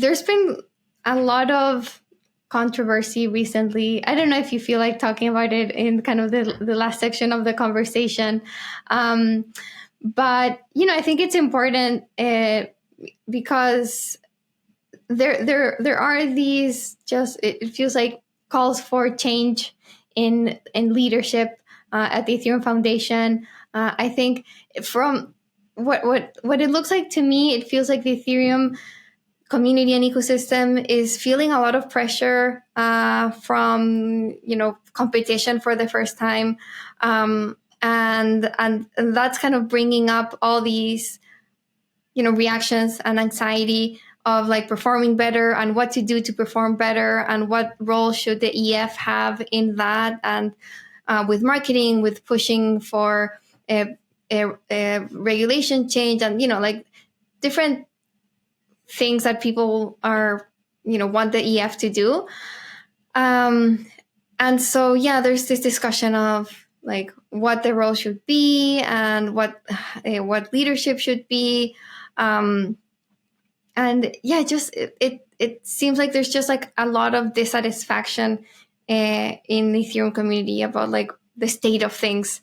there's been a lot of controversy recently. I don't know if you feel like talking about it in kind of the last section of the conversation. But, I think it's important because there are these it feels like calls for change in leadership at the Ethereum Foundation. I think from what it looks like to me, it feels like the Ethereum community and ecosystem is feeling a lot of pressure from competition for the first time, and that's kind of bringing up all these reactions and anxiety of like performing better and what to do to perform better and what role should the EF have in that, and with marketing, with pushing for a regulation change, and like different things that people are want the EF to do. And so there's this discussion of like what the role should be and what leadership should be. It seems like there's just like a lot of dissatisfaction in the Ethereum community about like the state of things.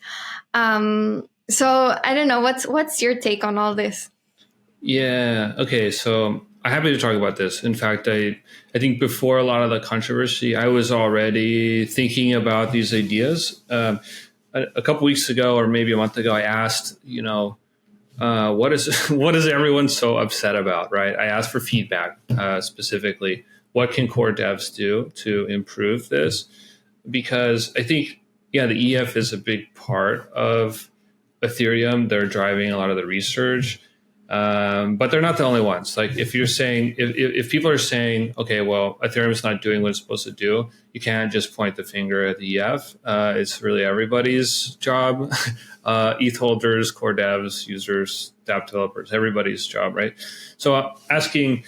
So I don't know, what's your take on all this? Yeah. Okay. So I'm happy to talk about this. In fact, I think before a lot of the controversy, I was already thinking about these ideas. A couple weeks ago, or maybe a month ago, I asked, what is everyone so upset about, right? I asked for feedback, specifically, what can core devs do to improve this? Because I think, the EF is a big part of Ethereum. They're driving a lot of the research, but they're not the only ones. Like if you're saying, if people are saying, okay, well, Ethereum is not doing what it's supposed to do, you can't just point the finger at the EF. It's really everybody's job. ETH holders, core devs, users, dApp developers, everybody's job, right? So asking,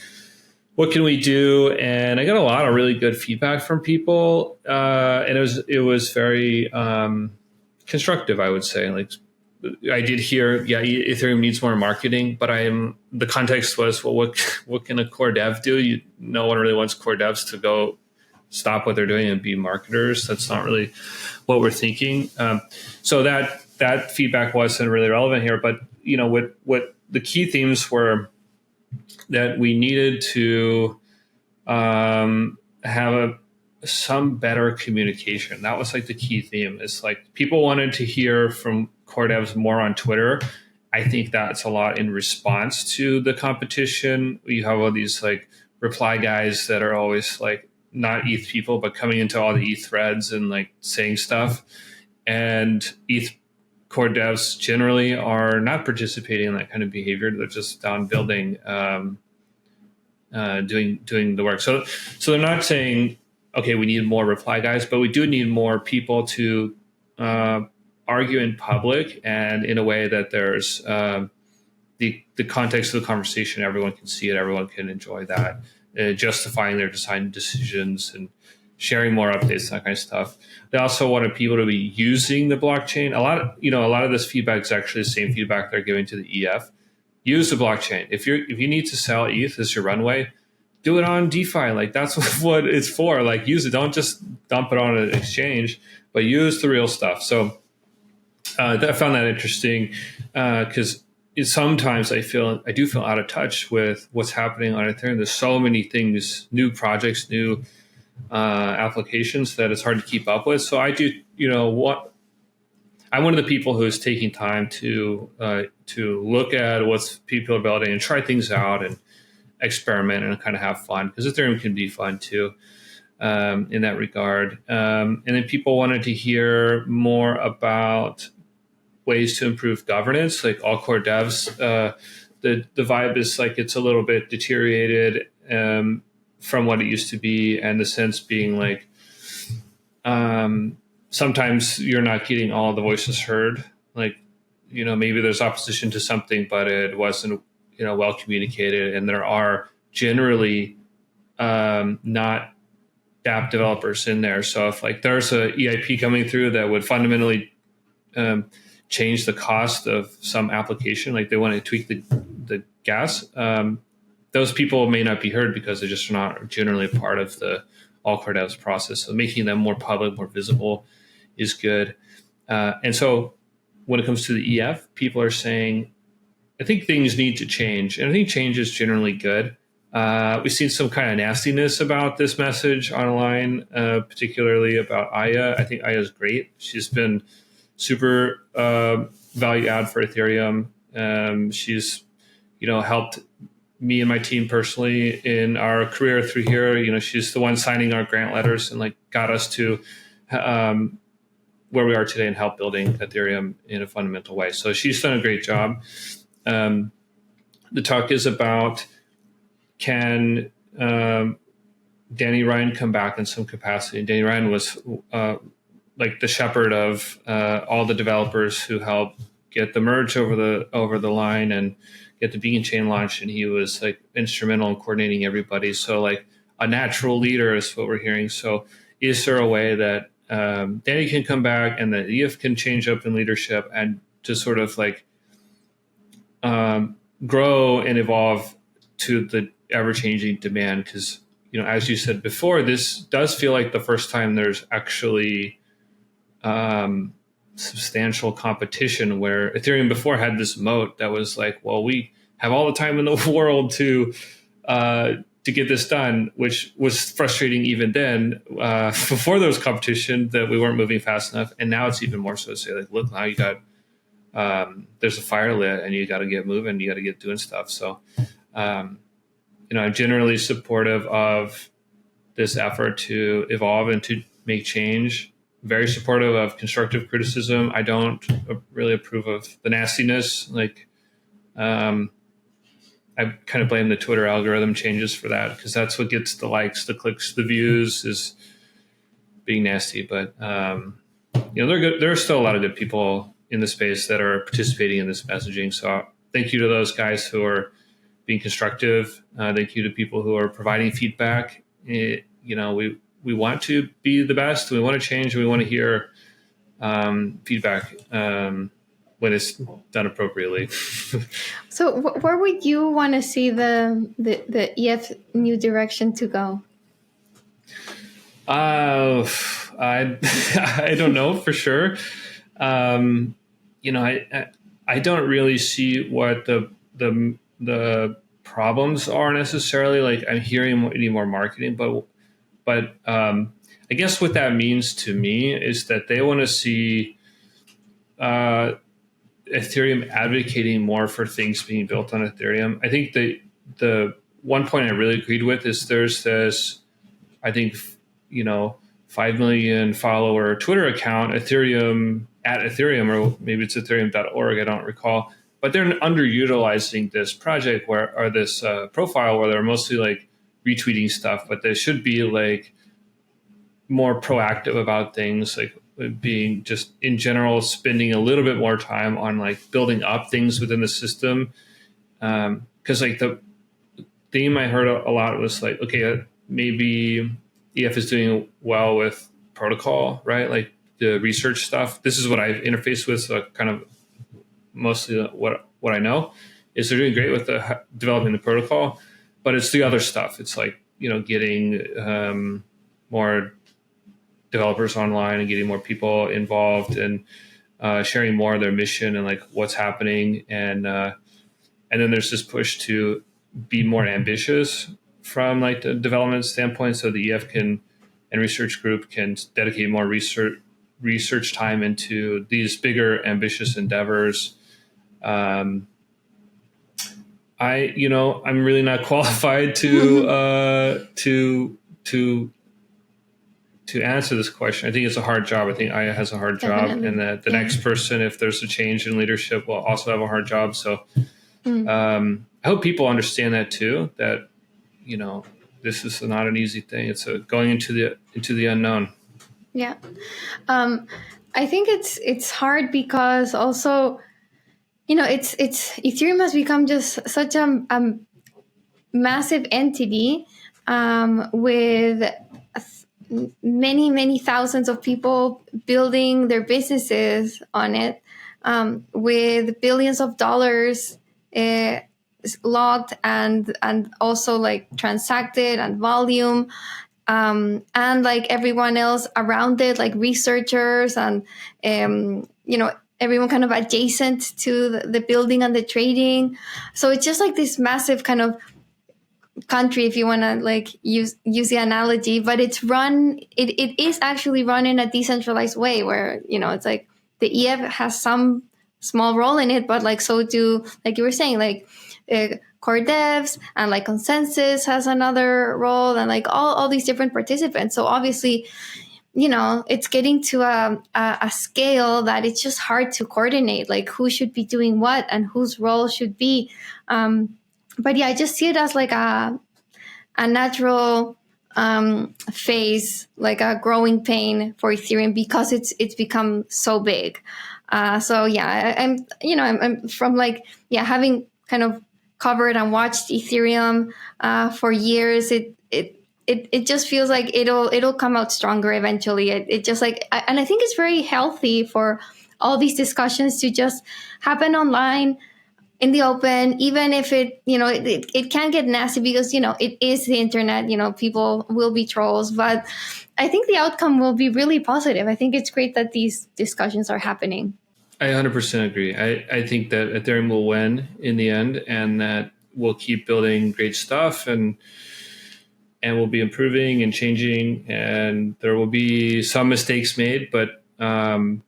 what can we do? And I got a lot of really good feedback from people, and it was very constructive, I would say. Like I did hear, Ethereum needs more marketing, but the context was, well, what can a core dev do? No one really wants core devs to go stop what they're doing and be marketers. That's not really what we're thinking. So that feedback wasn't really relevant here. But what the key themes were that we needed to have some better communication. That was like the key theme. It's like people wanted to hear from core devs more on Twitter. I think that's a lot in response to the competition. You have all these like reply guys that are always like not ETH people, but coming into all the ETH threads and like saying stuff. And ETH core devs generally are not participating in that kind of behavior. They're just down building, doing the work. So they're not saying, okay, we need more reply guys, but we do need more people to argue in public and in a way that there's the context of the conversation. Everyone can see it. Everyone can enjoy that, justifying their design decisions and sharing more updates, that kind of stuff. They also wanted people to be using the blockchain. A lot of this feedback is actually the same feedback they're giving to the EF. Use the blockchain. If you need to sell ETH as your runway, do it on DeFi. Like that's what it's for. Like use it. Don't just dump it on an exchange, but use the real stuff. So I found that interesting because sometimes I do feel out of touch with what's happening on Ethereum. There's so many things, new projects, new applications that it's hard to keep up with. So I do, I'm one of the people who is taking time to look at what people are building and try things out and experiment and kind of have fun, because Ethereum can be fun too in that regard. And then people wanted to hear more about ways to improve governance, like all core devs. The vibe is like it's a little bit deteriorated from what it used to be, and the sense being like sometimes you're not getting all the voices heard. Like, maybe there's opposition to something, but it wasn't, well communicated. And there are generally not dApp developers in there. So if like there's a EIP coming through that would fundamentally change the cost of some application, like they want to tweak the gas, those people may not be heard because they're just not generally part of the all core devs process. So making them more public, more visible is good. And so when it comes to the EF, people are saying, I think things need to change. And I think change is generally good. We've seen some kind of nastiness about this message online, particularly about Aya. I think Aya is great. She's been super value add for Ethereum. She's, helped me and my team personally in our career through here. She's the one signing our grant letters and like got us to where we are today and help building Ethereum in a fundamental way. So she's done a great job. The talk is about, can Danny Ryan come back in some capacity? And Danny Ryan was like the shepherd of all the developers who helped get the merge over the line and get the Beacon chain launched. And he was like instrumental in coordinating everybody. So like a natural leader is what we're hearing. So is there a way that Danny can come back and that EF can change up in leadership and to sort of like grow and evolve to the ever-changing demand? Because, as you said before, this does feel like the first time there's actually substantial competition, where Ethereum before had this moat that was like, well, we have all the time in the world to get this done, which was frustrating even then before there was competition, that we weren't moving fast enough. And now it's even more so to say, like, look, now you got there's a fire lit and you got to get moving, you got to get doing stuff. So I'm generally supportive of this effort to evolve and to make change. Very supportive of constructive criticism. I don't really approve of the nastiness. Like, I kind of blame the Twitter algorithm changes for that, because that's what gets the likes, the clicks, the views, is being nasty. But they're good. There are still a lot of good people in the space that are participating in this messaging. So thank you to those guys who are being constructive. Thank you to people who are providing feedback. We want to be the best. We want to change. We want to hear feedback when it's done appropriately. So where would you want to see the EF new direction to go? I don't know for sure. I don't really see what the problems are necessarily. Like, I'm hearing any more marketing, but I guess what that means to me is that they want to see Ethereum advocating more for things being built on Ethereum. I think the one point I really agreed with is there's this, I think, 5 million follower Twitter account, Ethereum at Ethereum, or maybe it's ethereum.org, I don't recall. But they're underutilizing this project or this profile where they're mostly like retweeting stuff, but they should be like more proactive about things, like being just in general, spending a little bit more time on like building up things within the system. Because like the theme I heard a lot was like, okay, maybe EF is doing well with protocol, right? Like the research stuff. This is what I've interfaced with, so kind of mostly what I know is they're doing great with developing the protocol, but it's the other stuff. It's like, getting more developers online and getting more people involved and sharing more of their mission and like what's happening. And then there's this push to be more ambitious from like the development standpoint. So the EF and research group can dedicate more research time into these bigger ambitious endeavors. I'm really not qualified to answer this question. I think it's a hard job. I think Aya has a hard job, and that the next person, if there's a change in leadership, will also have a hard job. So I hope people understand that too, that, this is not an easy thing. It's going into the unknown. Yeah. I think it's hard because also, it's Ethereum has become just such a massive entity with many thousands of people building their businesses on it, with billions of dollars logged and also like transacted and volume, and like everyone else around it, like researchers and everyone kind of adjacent to the building and the trading. So it's just like this massive kind of country, if you want to like use the analogy, but it is actually run in a decentralized way where it's like the EF has some small role in it, but like so do, like you were saying, like core devs, and like consensus has another role, and like all these different participants. So obviously it's getting to a scale that it's just hard to coordinate, like who should be doing what and whose role should be. But yeah, I just see it as like a natural phase, like a growing pain for Ethereum because it's become so big. So yeah, I'm from like having kind of covered and watched Ethereum for years. It just feels like it'll come out stronger eventually. It just like, and I think it's very healthy for all these discussions to just happen online in the open, even if it can get nasty because it is the internet. People will be trolls, but I think the outcome will be really positive. I think it's great that these discussions are happening. I 100% agree. I think that Ethereum will win in the end, and that we'll keep building great stuff, and we'll be improving and changing, and there will be some mistakes made, but you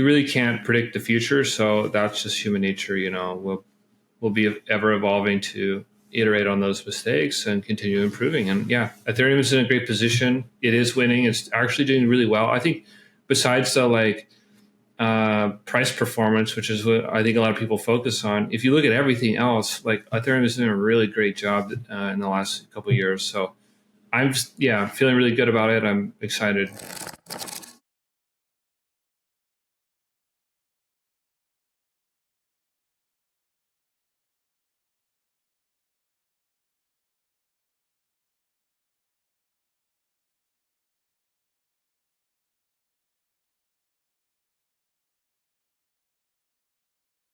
really can't predict the future. So that's just human nature. We'll be ever evolving to iterate on those mistakes and continue improving. And yeah, Ethereum is in a great position. It is winning. It's actually doing really well. I think besides the price performance, which is what I think a lot of people focus on, if you look at everything else, like Ethereum is doing a really great job in the last couple of years. So I'm feeling really good about it. I'm excited.